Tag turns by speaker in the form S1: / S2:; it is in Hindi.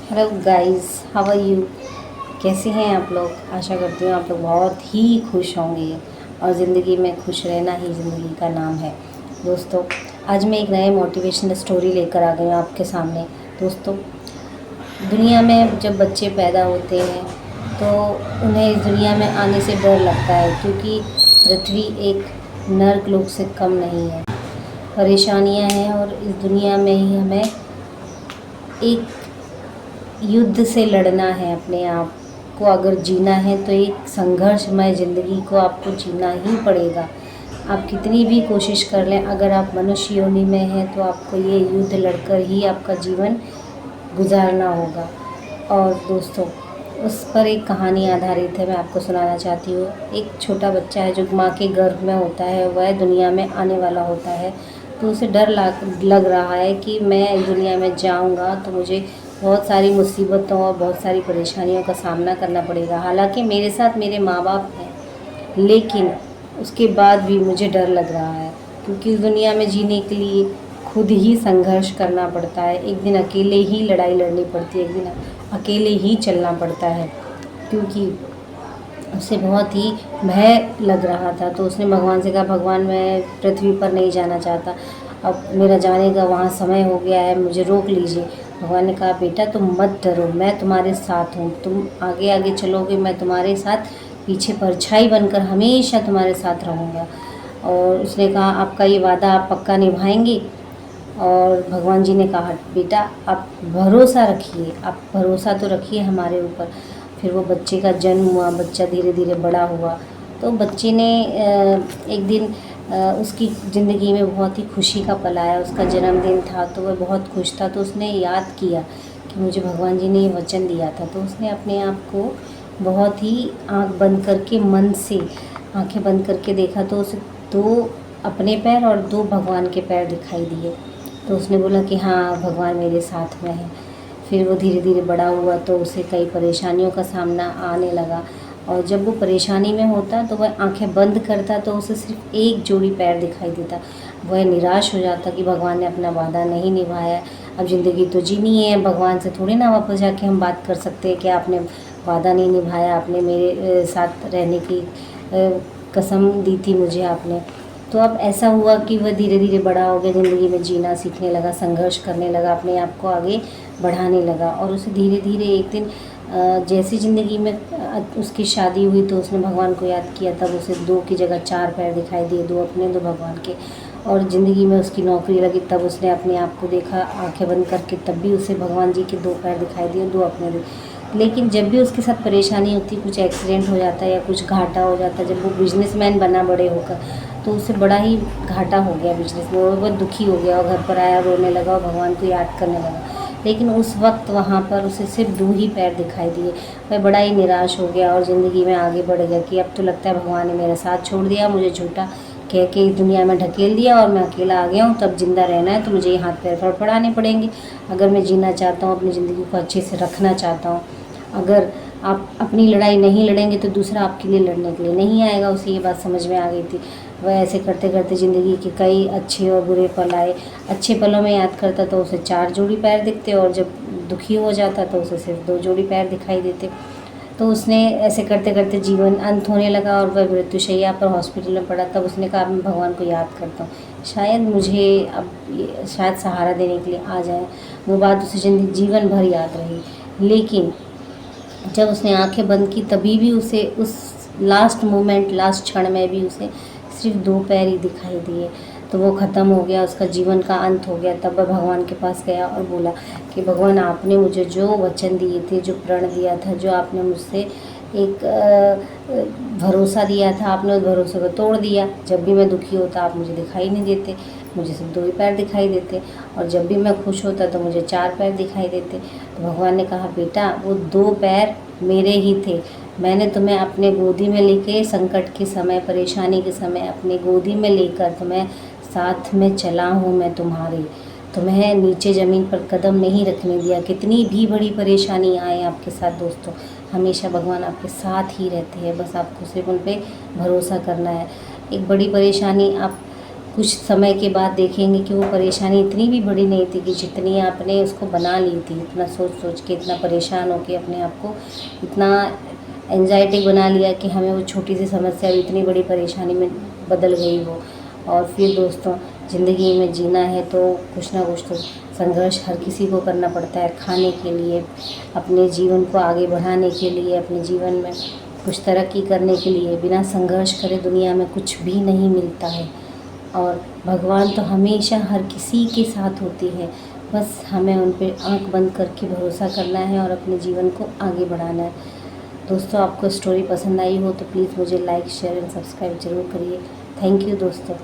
S1: Hello guys, how are you. कैसे हैं आप लोग। आशा करती हूँ आप लोग बहुत ही खुश होंगे और ज़िंदगी में खुश रहना ही ज़िंदगी का नाम है। दोस्तों, आज मैं एक नए मोटिवेशनल स्टोरी लेकर आ गई हूँ आपके सामने। दोस्तों, दुनिया में जब बच्चे पैदा होते हैं तो उन्हें इस दुनिया में आने से डर लगता है, क्योंकि पृथ्वी एक नर्क से कम नहीं है। परेशानियाँ हैं और इस दुनिया में ही हमें एक युद्ध से लड़ना है। अपने आप को अगर जीना है तो एक संघर्षमय ज़िंदगी को आपको जीना ही पड़ेगा। आप कितनी भी कोशिश कर लें, अगर आप मनुष्य योनि में हैं तो आपको ये युद्ध लड़कर ही आपका जीवन गुजारना होगा। और दोस्तों, उस पर एक कहानी आधारित है, मैं आपको सुनाना चाहती हूँ। एक छोटा बच्चा है जो माँ के गर्भ में होता है, वह दुनिया में आने वाला होता है। तो उसे डर लग रहा है कि मैं इस दुनिया में जाऊँगा तो मुझे बहुत सारी मुसीबतों और बहुत सारी परेशानियों का सामना करना पड़ेगा। हालांकि मेरे साथ मेरे माँ बाप हैं, लेकिन उसके बाद भी मुझे डर लग रहा है, क्योंकि इस दुनिया में जीने के लिए खुद ही संघर्ष करना पड़ता है। एक दिन अकेले ही लड़ाई लड़नी पड़ती है, एक दिन अकेले ही चलना पड़ता है, क्योंकि उसे बहुत ही भय लग रहा था। तो उसने भगवान से कहा, भगवान मैं पृथ्वी पर नहीं जाना चाहता, अब मेरा जाने का वहाँ समय हो गया है, मुझे रोक लीजिए। भगवान ने कहा, बेटा तुम मत डरो, मैं तुम्हारे साथ हूँ, तुम आगे आगे चलोगे, मैं तुम्हारे साथ पीछे परछाई बनकर हमेशा तुम्हारे साथ रहूँगा। और उसने कहा, आपका ये वादा आप पक्का निभाएंगे। और भगवान जी ने कहा, बेटा आप भरोसा रखिए, आप भरोसा तो रखिए हमारे ऊपर। फिर वो बच्चे का जन्म हुआ, बच्चा धीरे धीरे बड़ा हुआ। तो बच्चे ने एक दिन उसकी ज़िंदगी में बहुत ही खुशी का पल आया। उसका जन्मदिन था तो वह बहुत खुश था। तो उसने याद किया कि मुझे भगवान जी ने ये वचन दिया था। तो उसने अपने आप को बहुत ही आँख बंद करके, मन से आँखें बंद करके देखा, तो उसे 2 अपने पैर और 2 भगवान के पैर दिखाई दिए। तो उसने बोला कि हाँ, भगवान मेरे साथ में है। फिर वो धीरे धीरे बड़ा हुआ तो उसे कई परेशानियों का सामना आने लगा। और जब वो परेशानी में होता तो वह आंखें बंद करता तो उसे सिर्फ एक जोड़ी पैर दिखाई देता। वह निराश हो जाता कि भगवान ने अपना वादा नहीं निभाया, अब ज़िंदगी तो जीनी है, भगवान से थोड़ी ना वापस जाके हम बात कर सकते हैं कि आपने वादा नहीं निभाया, आपने मेरे साथ रहने की कसम दी थी मुझे आपने। तो अब ऐसा हुआ कि वह धीरे धीरे बड़ा हो गया, ज़िंदगी में जीना सीखने लगा, संघर्ष करने लगा, अपने आप को आगे बढ़ाने लगा। और उसे धीरे धीरे एक दिन जैसी ज़िंदगी में उसकी शादी हुई तो उसने भगवान को याद किया, तब उसे 2 की जगह 4 पैर दिखाई दिए, 2 अपने 2 भगवान के। और ज़िंदगी में उसकी नौकरी लगी, तब उसने अपने आप को देखा आंखें बंद करके, तब भी उसे भगवान जी के 2 पैर दिखाई दिए, 2 अपने 2। लेकिन जब भी उसके साथ परेशानी होती, कुछ एक्सीडेंट हो जाता है या कुछ घाटा हो जाता है, जब वो बिजनेसमैन बना बड़े होकर, तो उसे बड़ा ही घाटा हो गया बिजनेस में। वो बहुत दुखी हो गया और घर पर आया, रोने लगा और भगवान को याद करने लगा। लेकिन उस वक्त वहाँ पर उसे सिर्फ 2 ही पैर दिखाई दिए। वह बड़ा ही निराश हो गया और ज़िंदगी में आगे बढ़ गया कि अब तो लगता है भगवान ने मेरा साथ छोड़ दिया, मुझे झूठा कह के इस दुनिया में ढकेल दिया और मैं अकेला आ गया हूँ। तब जिंदा रहना है तो मुझे ये हाथ पैर फड़फड़ाने पड़ेंगे, अगर मैं जीना चाहता हूँ, अपनी ज़िंदगी को अच्छे से रखना चाहता हूँ। अगर आप अपनी लड़ाई नहीं लड़ेंगे तो दूसरा आपके लिए लड़ने के लिए नहीं आएगा। उसे ये बात समझ में आ गई थी। वह ऐसे करते करते ज़िंदगी के कई अच्छे और बुरे पल आए। अच्छे पलों में याद करता तो उसे 4 जोड़ी पैर दिखते, और जब दुखी हो जाता तो उसे सिर्फ 2 जोड़ी पैर दिखाई देते। तो उसने ऐसे करते करते जीवन अंत होने लगा और वह मृत्युशैया पर हॉस्पिटल में पड़ा। तब उसने कहा, मैं भगवान को याद करता हूँ, शायद मुझे अब शायद सहारा देने के लिए आ जाए। वो बात उसे जीवन भर याद रही। लेकिन जब उसने आंखें बंद की, तभी भी उसे उस लास्ट मोमेंट, लास्ट क्षण में भी उसे सिर्फ 2 पैर ही दिखाई दिए। तो वो ख़त्म हो गया, उसका जीवन का अंत हो गया। तब वह भगवान के पास गया और बोला कि भगवान, आपने मुझे जो वचन दिए थे, जो प्रण दिया था, जो आपने मुझसे एक भरोसा दिया था, आपने उस भरोसे को तोड़ दिया। जब भी मैं दुखी होता आप मुझे दिखाई नहीं देते, मुझे सिर्फ 2 ही पैर दिखाई देते, और जब भी मैं खुश होता तो मुझे 4 पैर दिखाई देते। तो भगवान ने कहा, बेटा वो 2 पैर मेरे ही थे, मैंने तुम्हें अपने गोदी में लेके संकट के समय, परेशानी के समय अपने गोदी में लेकर तुम्हें साथ में चला हूँ। मैं तुम्हें नीचे ज़मीन पर कदम नहीं रखने दिया। कितनी भी बड़ी परेशानी आए आपके साथ दोस्तों, हमेशा भगवान आपके साथ ही रहते हैं, बस आपको सिर्फ उन पर भरोसा करना है। एक बड़ी परेशानी आप कुछ समय के बाद देखेंगे कि वो परेशानी इतनी भी बड़ी नहीं थी कि जितनी आपने उसको बना ली थी, इतना सोच सोच के, इतना परेशान होके अपने आप को इतना एंजाइटी बना लिया कि हमें वो छोटी सी समस्या भी इतनी बड़ी परेशानी में बदल गई वो। और फिर दोस्तों, ज़िंदगी में जीना है तो कुछ ना कुछ तो संघर्ष हर किसी को करना पड़ता है, खाने के लिए, अपने जीवन को आगे बढ़ाने के लिए, अपने जीवन में कुछ तरक्की करने के लिए। बिना संघर्ष करे दुनिया में कुछ भी नहीं मिलता है। और भगवान तो हमेशा हर किसी के साथ होती है, बस हमें उन पे आँख बंद करके भरोसा करना है और अपने जीवन को आगे बढ़ाना है। दोस्तों, आपको स्टोरी पसंद आई हो तो प्लीज़ मुझे लाइक, शेयर एंड सब्सक्राइब ज़रूर करिए। थैंक यू दोस्तों।